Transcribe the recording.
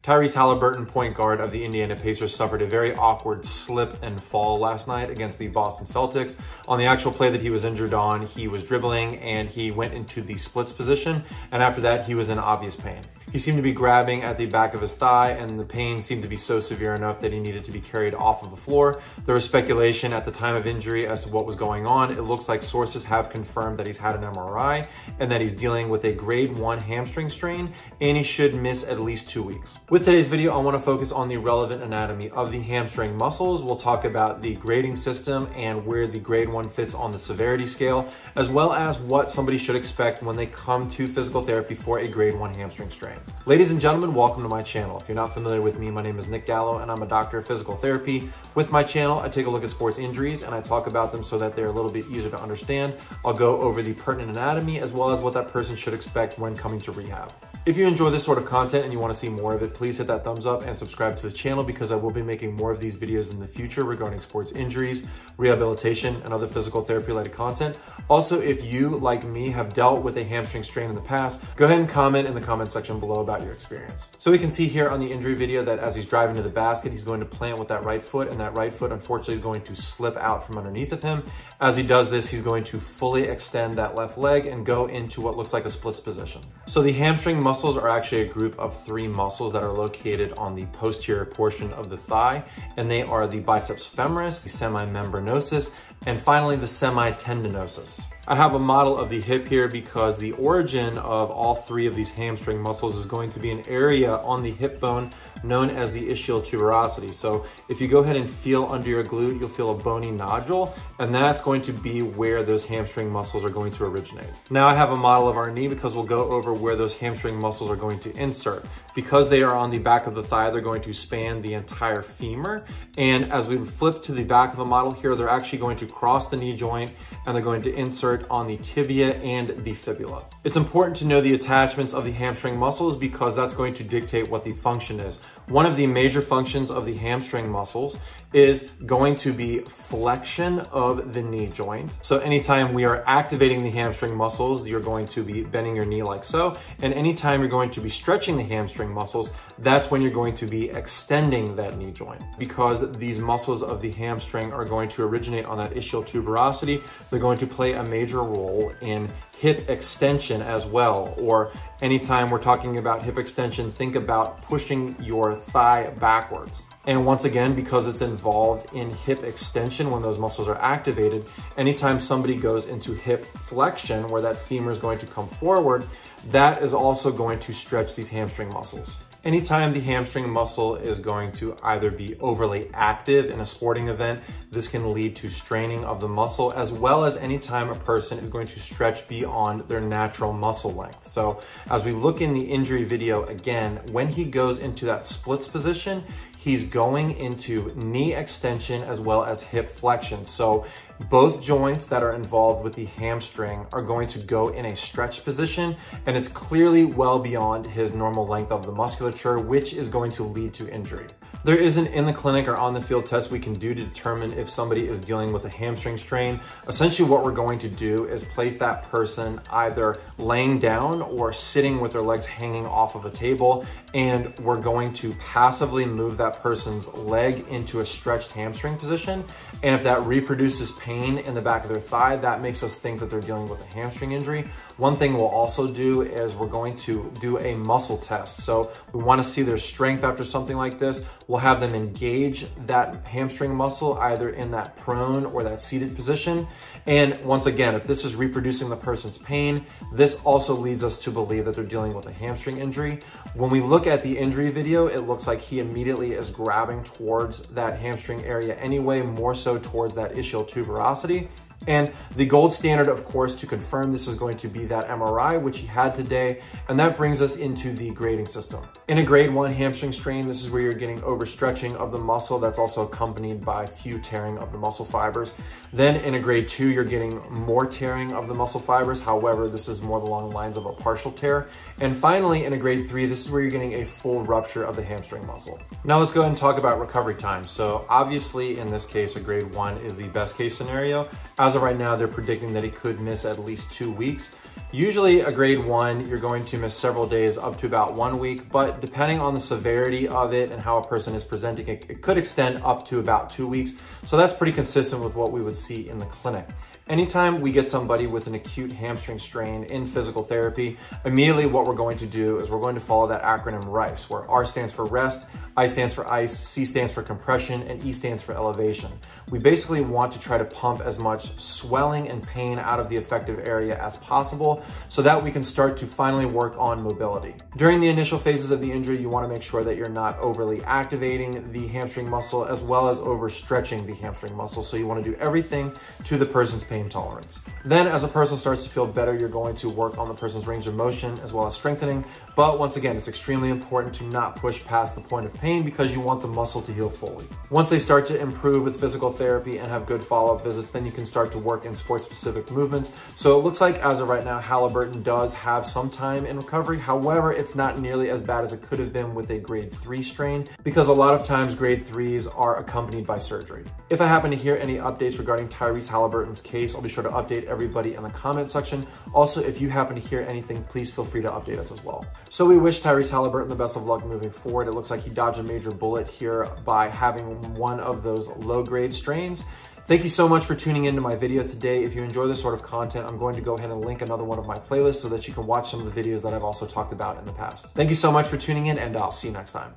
Tyrese Haliburton, point guard of the Indiana Pacers, suffered a very awkward slip and fall last night against the Boston Celtics. On the actual play that he was injured on, he was dribbling and he went into the splits position, and after that, he was in obvious pain. He seemed to be grabbing at the back of his thigh, and the pain seemed to be so severe enough that he needed to be carried off of the floor. There was speculation at the time of injury as to what was going on. It looks like sources have confirmed that he's had an MRI and that he's dealing with a grade 1 hamstring strain, and he should miss at least 2 weeks. With today's video, I want to focus on the relevant anatomy of the hamstring muscles. We'll talk about the grading system and where the grade 1 fits on the severity scale, as well as what somebody should expect when they come to physical therapy for a grade 1 hamstring strain. Ladies and gentlemen, welcome to my channel. If you're not familiar with me, my name is Nick Gallo and I'm a doctor of physical therapy. With my channel, I take a look at sports injuries and I talk about them so that they're a little bit easier to understand. I'll go over the pertinent anatomy as well as what that person should expect when coming to rehab. If you enjoy this sort of content and you want to see more of it, please hit that thumbs up and subscribe to the channel because I will be making more of these videos in the future regarding sports injuries, rehabilitation, and other physical therapy related content. Also, if you, like me, have dealt with a hamstring strain in the past, go ahead and comment in the comment section below about your experience. So we can see here on the injury video that as he's driving to the basket, he's going to plant with that right foot, and that right foot unfortunately is going to slip out from underneath of him. As he does this, he's going to fully extend that left leg and go into what looks like a splits position. So the hamstring muscles are actually a group of 3 muscles that are located on the posterior portion of the thigh, and they are the biceps femoris, the semimembranosus, and finally the semitendinosus. I have a model of the hip here because the origin of all 3 of these hamstring muscles is going to be an area on the hip bone known as the ischial tuberosity. So if you go ahead and feel under your glute, you'll feel a bony nodule, and that's going to be where those hamstring muscles are going to originate. Now I have a model of our knee because we'll go over where those hamstring muscles are going to insert. Because they are on the back of the thigh, they're going to span the entire femur. And as we flip to the back of the model here, they're actually going to cross the knee joint and they're going to insert on the tibia and the fibula. It's important to know the attachments of the hamstring muscles because that's going to dictate what the function is. One of the major functions of the hamstring muscles is going to be flexion of the knee joint. So anytime we are activating the hamstring muscles, you're going to be bending your knee like so. And anytime you're going to be stretching the hamstring muscles, that's when you're going to be extending that knee joint. Because these muscles of the hamstring are going to originate on that ischial tuberosity, they're going to play a major role in hip extension as well. Or anytime we're talking about hip extension, think about pushing your thigh backwards. And once again, because it's involved in hip extension when those muscles are activated, anytime somebody goes into hip flexion where that femur is going to come forward, that is also going to stretch these hamstring muscles. Anytime the hamstring muscle is going to either be overly active in a sporting event, this can lead to straining of the muscle, as well as anytime a person is going to stretch beyond their natural muscle length. So as we look in the injury video again, when he goes into that splits position, he's going into knee extension as well as hip flexion. So both joints that are involved with the hamstring are going to go in a stretch position, and it's clearly well beyond his normal length of the musculature, which is going to lead to injury. There is an in the clinic or on the field test we can do to determine if somebody is dealing with a hamstring strain. Essentially what we're going to do is place that person either laying down or sitting with their legs hanging off of a table, and we're going to passively move that person's leg into a stretched hamstring position. And if that reproduces pain in the back of their thigh, that makes us think that they're dealing with a hamstring injury. One thing we'll also do is we're going to do a muscle test. So we want to see their strength after something like this. We'll have them engage that hamstring muscle either in that prone or that seated position. And once again, if this is reproducing the person's pain, this also leads us to believe that they're dealing with a hamstring injury. When we look at the injury video, it looks like he immediately is grabbing towards that hamstring area anyway, more so towards that ischial tuberosity. And the gold standard, of course, to confirm this is going to be that MRI, which he had today. And that brings us into the grading system. In a grade 1 hamstring strain, this is where you're getting overstretching of the muscle that's also accompanied by few tearing of the muscle fibers. Then in a grade 2, you're getting more tearing of the muscle fibers. However, this is more along the lines of a partial tear. And finally, in a grade 3, this is where you're getting a full rupture of the hamstring muscle. Now let's go ahead and talk about recovery time. So obviously in this case, a grade 1 is the best case scenario. As of right now, they're predicting that he could miss at least 2 weeks. Usually a grade 1, you're going to miss several days up to about 1 week, but depending on the severity of it and how a person is presenting, it could extend up to about 2 weeks. So that's pretty consistent with what we would see in the clinic. Anytime we get somebody with an acute hamstring strain in physical therapy, immediately what we're going to do is we're going to follow that acronym RICE, where R stands for rest, I stands for ice, C stands for compression, and E stands for elevation. We basically want to try to pump as much swelling and pain out of the affected area as possible so that we can start to finally work on mobility. During the initial phases of the injury, you want to make sure that you're not overly activating the hamstring muscle as well as overstretching the hamstring muscle. So you want to do everything to the person's pain tolerance. Then as a person starts to feel better, you're going to work on the person's range of motion as well as strengthening. But once again, it's extremely important to not push past the point of pain because you want the muscle to heal fully. Once they start to improve with physical therapy and have good follow-up visits, then you can start to work in sport-specific movements. So it looks like as of right now, Haliburton does have some time in recovery. However, it's not nearly as bad as it could have been with a grade 3 strain because a lot of times grade 3s are accompanied by surgery. If I happen to hear any updates regarding Tyrese Haliburton's case, I'll be sure to update everybody in the comment section. Also, if you happen to hear anything, please feel free to update us as well. So we wish Tyrese Haliburton the best of luck moving forward. It looks like he dodged a major bullet here by having one of those low-grade strains. Thank you so much for tuning into my video today. If you enjoy this sort of content, I'm going to go ahead and link another one of my playlists so that you can watch some of the videos that I've also talked about in the past. Thank you so much for tuning in, and I'll see you next time.